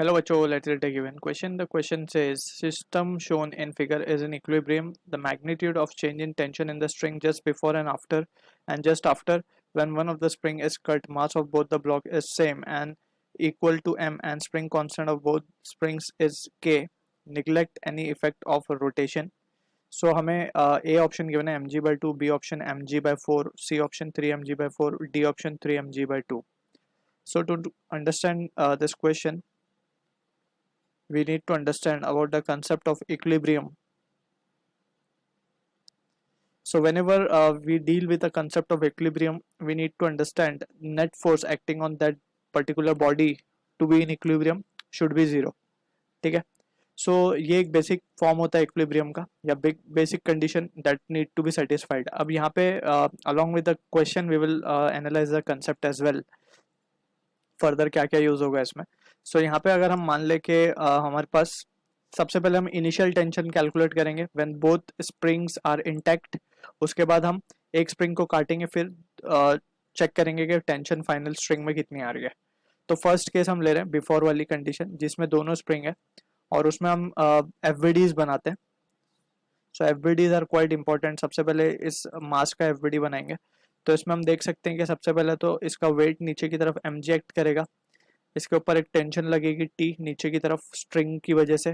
Hello, Acho. Let's get a given question. The question says, system shown in figure is in equilibrium. The magnitude of change in tension in the string just before and just after when one of the spring is cut, mass of both the block is same and equal to m, and spring constant of both springs is k. Neglect any effect of rotation. So हमें A option given है mg/2, B option mg/4, C option 3 mg/4, D option 3 mg/2. So to understand this question, we need to understand about the concept of equilibrium. So whenever we deal with the concept of equilibrium, we need to understand net force acting on that particular body to be in equilibrium should be zero. ठीक है. So ये एक basic form होता है equilibrium का, या basic condition that need to be satisfied. अब यहाँ पे along with the question we will analyse the concept as well. Further क्या क्या यूज होगा इसमें. सो यहाँ पे अगर हम मान ले कि हमारे पास सबसे पहले हम इनिशियल टेंशन कैलकुलेट करेंगे when both springs are intact. उसके बाद हम एक स्प्रिंग को काटेंगे, फिर चेक करेंगे कि टेंशन फाइनल स्ट्रिंग में कितनी आ रही है. तो फर्स्ट केस हम ले रहे हैं बिफोर वाली कंडीशन जिसमें दोनों स्प्रिंग है और उसमें हम एफबीडीज बनाते हैं. सो एफबीडीज आर क्वाइट इंपॉर्टेंट. सबसे पहले इस मास का एफबीडी बनाएंगे. तो इसमें हम देख सकते हैं कि सबसे पहले तो इसका वेट नीचे की तरफ mg एक्ट करेगा. इसके ऊपर एक टेंशन लगेगी T नीचे की तरफ स्ट्रिंग की वजह से.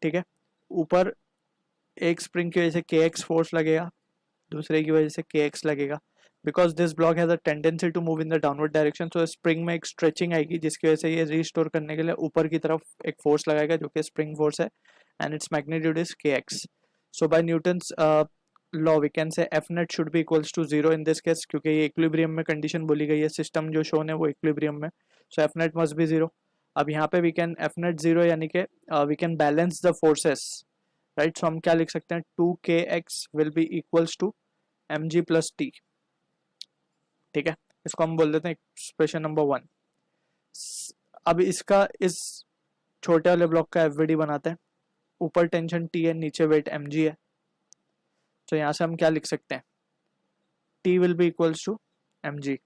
ठीक है. ऊपर एक स्प्रिंग की वजह से kx फोर्स लगेगा, दूसरे की वजह से kx लगेगा. Because this block has a tendency to move in the downward direction, so spring में एक स्ट्रेचिंग आएगी जिसकी वजह से ये रीस्टोर करने के लिए ऊपर की तरफ एक फोर्स लगाएगा जो कि स्प्रिंग फोर्स है, and its magnitude is kx. So by Newton's law we can say F net should be equals to zero in this case, क्योंकि ये इक्विलिब्रियम में कंडीशन बोली गई है, सिस्टम जो शोन है वो इक्विलिब्रियम में. So F net must be zero. अब यहाँ पे we can F net zero यानी कि we can balance the forces, right. So हम क्या लिख सकते हैं, 2kx will be equals to mg plus T. ठीक है. इसको हम बोल देते हैं एक्सप्रेशन नंबर 1. अब इसका इस छोटे वाले ब्लॉक का एफवीडी बनाते हैं. ऊपर टेंशन T है, नीचे वेट mg है. तो यहां से हम क्या लिख सकते हैं, T will be equals to mg,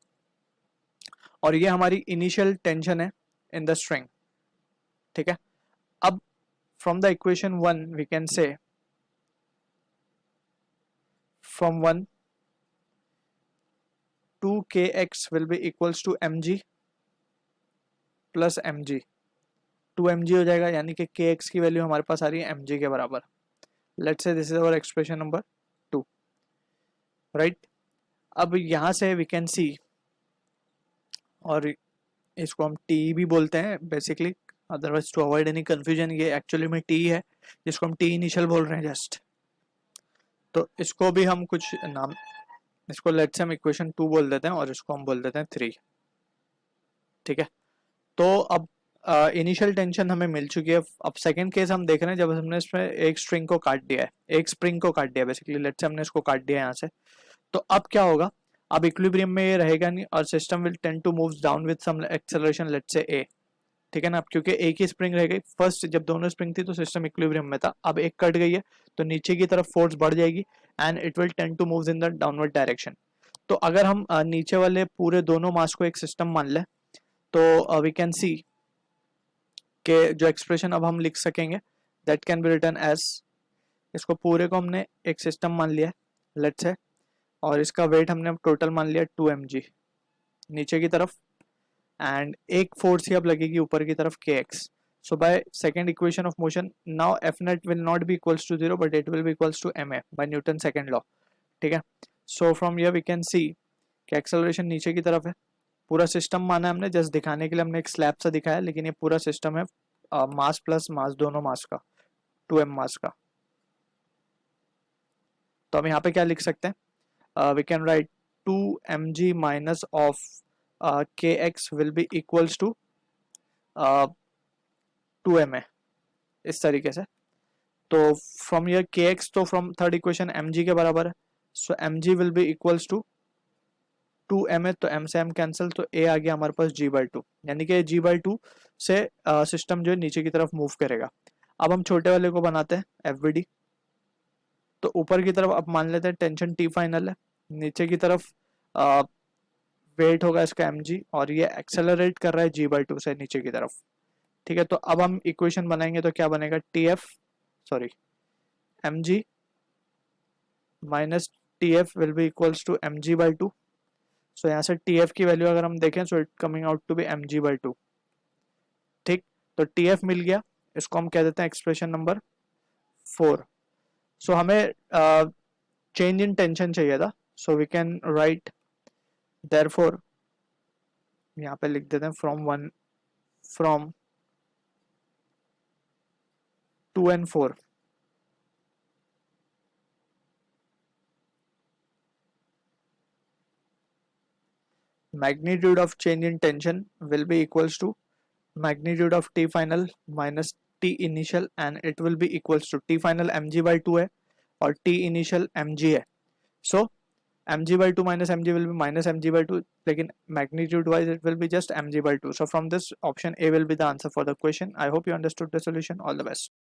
और ये हमारी इनिशियल टेंशन है इन द स्ट्रिंग. ठीक है. अब from the equation 1 we can say from 1 2kx will be equals to mg plus mg. 2mg हो जाएगा यानी कि kx की वैल्यू हमारे पास आ रही है mg के बराबर. Let's say this is our expression number 2, right. अब यहां से वी कैन सी, और इसको हम t भी बोलते हैं basically, otherwise to avoid any confusion ये एक्चुअली में t है जिसको हम t इनिशियल बोल रहे हैं जस्ट. तो इसको भी हम कुछ नाम, इसको लेट्स से हम इक्वेशन 2 बोल देते हैं और इसको हम बोल देते हैं 3. ठीक है. तो अब इनिशियल टेंशन हमें मिल चुकी है. अब सेकंड केस हम देख रहे हैं जब हमने इसमें एक स्ट्रिंग को काट दिया है, एक स्प्रिंग को काट दिया बेसिकली. लेट्स से हमने इसको काट दिया यहाँ से. तो अब क्या होगा, अब इक्विलिब्रियम में ये रहेगा नहीं और system will tend to move down with some acceleration, let's say a. ठीक है ना. अब क्योंकि एक ही स्प्रिंग रह गई, फर्स्ट जब दोनों स्प्रिंग थी तो सिस्टम इक्विलिब्रियम में था, अब एक कट गई है तो नीचे की तरफ फोर्स बढ़ जाएगी and it will tend to move in the downward direction. तो अगर हम नीचे वाले पूरे दोनों मास को एक सिस्टम मान लें तो वी कैन सी के जो एक्सप्रेशन अब हम लिख सकेंगे that can be written as, इसको पूरे को हमने एक सिस्टम मान लिया लेट्स से, और इसका वेट हमने टोटल मान लिया 2mg नीचे की तरफ, एंड एक फोर्स ही अब लगेगी ऊपर की तरफ kx. So by second equation of motion now F net will not be equals to zero but it will be equals to ma by Newton second law. ठीक है. So from here we can see कि acceleration नीचे की तरफ है. पूरा system माना है हमने, जस्ट दिखाने के लिए हमने एक स्लैब सा दिखाया, लेकिन ये पूरा सिस्टम है मास प्लस मास, दोनों मास का, 2m मास का. तो हम यहाँ पे क्या लिख सकते हैं, we can write 2mg minus of kx will be equals to 2ma, इस तरीके से. तो फ्रॉम यर kx, तो फ्रॉम थर्ड इक्वेशन mg के बराबर है, so mg will be equals to 2ma, तो m से m कैंसिल, तो a आ गया हमारे पास g/2, यानी कि g/2 से सिस्टम जो है नीचे की तरफ मूव करेगा. अब हम छोटे वाले को बनाते हैं एफबीडी. तो ऊपर की तरफ अब मान लेते हैं टेंशन T फाइनल है, नीचे की तरफ वेट होगा इसका mg, और ये एक्सेलरेट कर रहा है g/2 से नीचे की तरफ. ठीक है, तो अब हम इक्वेशन बनाएंगे तो क्या बनेगा, T F sorry m g minus T F will be equals to m g by two. So यहाँ से टी एफ की वैल्यू अगर हम देखें so it coming out to be m g by two. ठीक, तो टी एफ मिल गया, इसको हम कह देते हैं एक्सप्रेशन नंबर 4। सो हमें चेंज इन टेंशन चाहिए था, so we can write therefore, यहाँ पे लिख देते हैं फ्रॉम 2 and 4, magnitude of change in tension will be equals to magnitude of T final minus T initial, and it will be equals to T final mg by 2 है और T initial mg है। So mg by 2 minus mg will be minus mg by 2, लेकिन magnitude wise it will be just mg by 2. So from this option A will be the answer for the question. I hope you understood the solution. All the best.